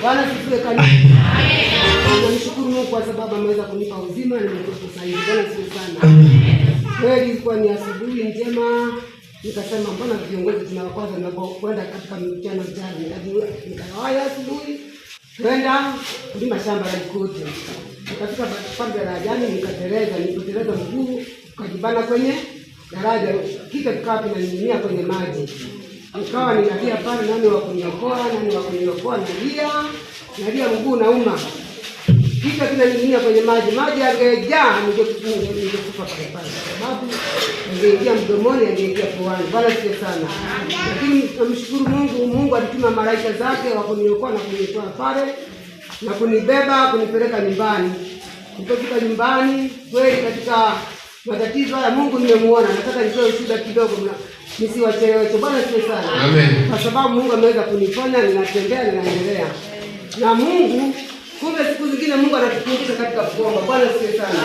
Bwana sifiwe kanisa. Nashukuru Mungu kwa sababu ameweza kunipa uzima na nimekuwa sahihi. Bwana sifiwe sana. Kweli ilikuwa ni asubuhi njema. Nikasema mbona viongozi tunawakwaza tunapokwenda katika mchana mchana. Nikawaya asubuhi kwenda kulima shamba la Ikote. Nikafika pande la jani nikatereza mguu ukajibana kwenye daraja, kitu kikawa kinaning'inia kwenye maji. Nikawa ninalia pale, nani wa kuniokoa, nalia mguu nauma. Kitu kinaning'inia kwenye maji yangejaa ningekufa pale. Sababu angeingia mdomoni, angeingia puani. Bwana sifiwe sana. Lakini namshukuru Mungu alituma malaika zake wa kuniokoa na kunitoa pale na kunibeba kunipeleka nyumbani. Nilipofika nyumbani kweli katika matatizo haya Mungu nimemuona. Nataka nitoe ushuhuda kidogo nisiwacheleweshe. Bwana sifiwe sana. Amen. Kwa sababu Mungu ameweza kuniponya, ninatembea, ninaendelea. Na Mungu kumbe siku zingine Mungu anatufundisha katika kuomba. Bwana sifiwe sana.